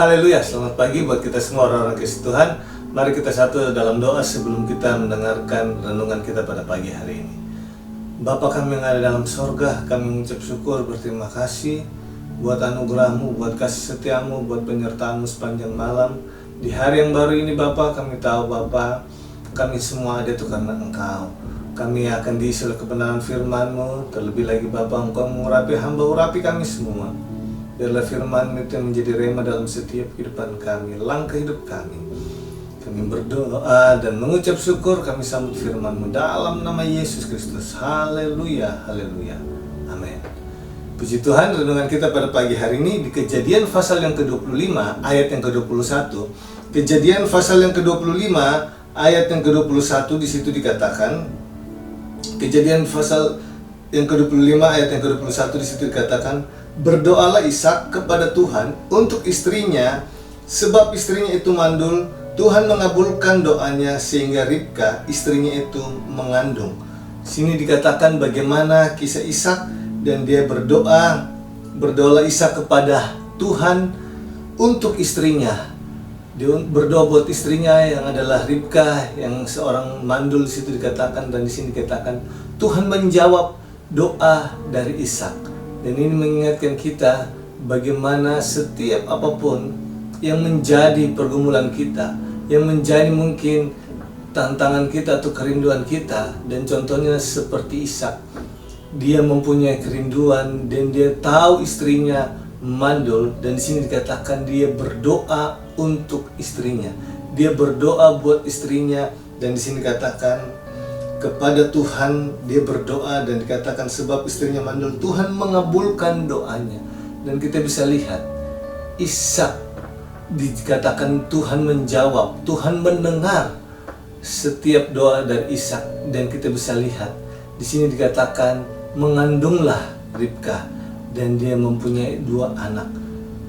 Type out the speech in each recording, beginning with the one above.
Haleluya, selamat pagi buat kita semua orang-orang kasih Tuhan. Mari kita satu dalam doa sebelum kita mendengarkan renungan kita pada pagi hari ini. Bapa kami yang ada dalam sorga, kami mengucap syukur berterima kasih buat anugerah-Mu, buat kasih setia-Mu, buat penyertaan-Mu sepanjang malam. Di hari yang baru ini Bapa, kami tahu Bapa, kami semua ada itu karena Engkau. Kami akan diisi oleh kebenaran firman-Mu. Terlebih lagi Bapa, Engkau mengurapi hamba, urapi kami semua. Biarlah firman itu yang menjadi rema dalam setiap kehidupan kami, langkah hidup kami. Kami berdoa dan mengucap syukur, kami sambut firman-Mu dalam nama Yesus Kristus. Haleluya, haleluya, amin. Puji Tuhan, renungan kita pada pagi hari ini di Kejadian pasal yang ke-25 ayat yang ke-21. Kejadian pasal yang ke-25 ayat yang ke-21, di situ dikatakan, Kejadian pasal yang ke-25 ayat yang ke-21, di situ dikatakan, berdoalah Ishak kepada Tuhan untuk istrinya, sebab istrinya itu mandul. Tuhan mengabulkan doanya sehingga Ribka istrinya itu mengandung. Sini dikatakan bagaimana kisah Ishak, dan dia berdoalah Ishak kepada Tuhan untuk istrinya. Dia berdoa buat istrinya yang adalah Ribka, yang seorang mandul. Di situ dikatakan, dan di sini dikatakan Tuhan menjawab doa dari Ishak. Dan ini mengingatkan kita bagaimana setiap apapun yang menjadi pergumulan kita, yang menjadi mungkin tantangan kita atau kerinduan kita. Dan contohnya seperti Ishak, dia mempunyai kerinduan dan dia tahu istrinya mandul, dan di sini dikatakan dia berdoa untuk istrinya. Dia berdoa buat istrinya, dan di sini dikatakan kepada Tuhan dia berdoa, dan dikatakan sebab istrinya mandul, Tuhan mengabulkan doanya. Dan kita bisa lihat Ishak, dikatakan Tuhan menjawab, Tuhan mendengar setiap doa dari Ishak. Dan kita bisa lihat di sini dikatakan mengandunglah Ribka, dan dia mempunyai 2 anak.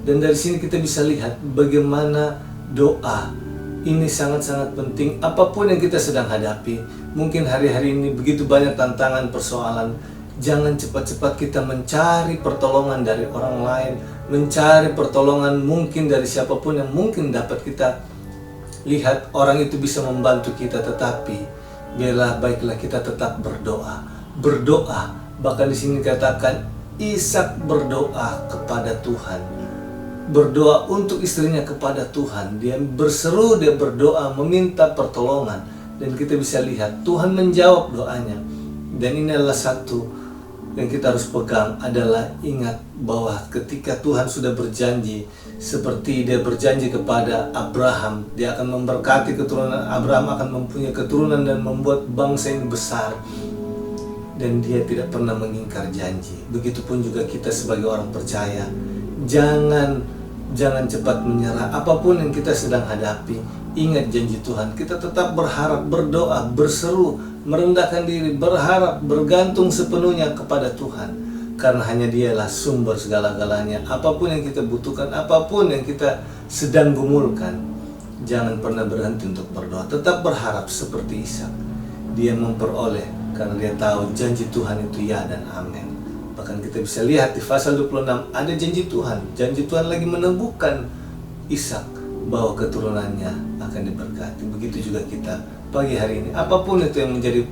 Dan dari sini kita bisa lihat bagaimana doa ini sangat-sangat penting. Apapun yang kita sedang hadapi, mungkin hari-hari ini begitu banyak tantangan, persoalan, jangan cepat-cepat kita mencari pertolongan dari orang lain, mencari pertolongan mungkin dari siapapun yang mungkin dapat kita lihat orang itu bisa membantu kita. Tetapi biarlah baiklah kita tetap berdoa. Bahkan di sini dikatakan Ishak berdoa kepada Tuhan, berdoa untuk istrinya kepada Tuhan. Dia berseru, dia berdoa meminta pertolongan, dan kita bisa lihat Tuhan menjawab doanya. Dan ini adalah satu yang kita harus pegang, adalah ingat bahwa ketika Tuhan sudah berjanji, seperti dia berjanji kepada Abraham, dia akan memberkati keturunan Abraham, akan mempunyai keturunan dan membuat bangsa ini besar. Dan dia tidak pernah mengingkar janji. Begitupun juga kita sebagai orang percaya, Jangan cepat menyerah. Apapun yang kita sedang hadapi, ingat janji Tuhan. Kita tetap berharap, berdoa, berseru, merendahkan diri, berharap, bergantung sepenuhnya kepada Tuhan. Karena hanya Dialah sumber segala-galanya. Apapun yang kita butuhkan, apapun yang kita sedang gumulkan, jangan pernah berhenti untuk berdoa. Tetap berharap seperti Ishak. Dia memperoleh karena dia tahu janji Tuhan itu ya dan amin. Bahkan kita bisa lihat di pasal 26 ada janji Tuhan. Janji Tuhan lagi meneguhkan Ishak bahwa keturunannya akan diberkati. Begitu juga kita pagi hari ini. Apapun itu yang menjadi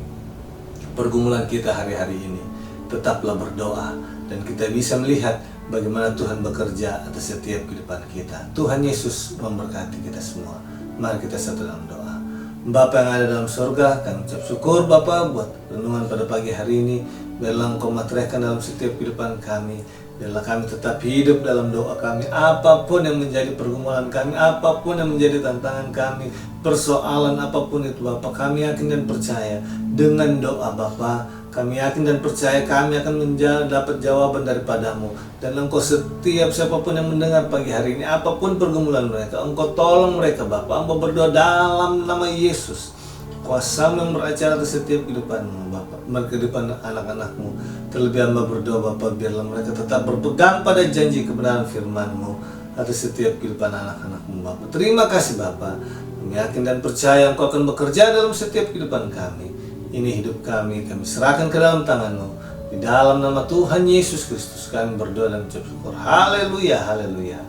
pergumulan kita hari-hari ini, tetaplah berdoa. Dan kita bisa melihat bagaimana Tuhan bekerja atas setiap kehidupan kita. Tuhan Yesus memberkati kita semua. Mari kita satu dalam doa. Bapa yang ada dalam surga, kami ucap syukur Bapa buat renungan pada pagi hari ini. Biarlah Engkau materaikan dalam setiap kehidupan kami. Biarlah kami tetap hidup dalam doa kami. Apapun yang menjadi pergumulan kami, apapun yang menjadi tantangan kami, persoalan apapun itu Bapa, kami yakin dan percaya dengan doa Bapa, kami yakin dan percaya kami akan dapat jawaban daripada-Mu. Dan Engkau setiap siapapun yang mendengar pagi hari ini, apapun pergumulan mereka, Engkau tolong mereka Bapa. Engkau berdoa dalam nama Yesus. Kuasa-Mu yang beracara atas setiap kehidupan-Mu Bapa, kehidupan anak-anak-Mu. Terlebih hamba berdoa Bapa, biarlah mereka tetap berpegang pada janji kebenaran firman-Mu atas setiap kehidupan anak-anak-Mu Bapa. Terima kasih Bapa. Kami yakin dan percaya Engkau akan bekerja dalam setiap kehidupan kami. Ini hidup kami serahkan ke dalam tangan-Mu. Di dalam nama Tuhan Yesus Kristus kami berdoa dan ucap syukur. Haleluya, haleluya.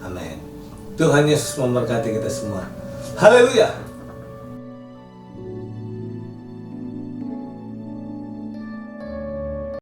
Amin. Tuhan Yesus memberkati kita semua. Haleluya.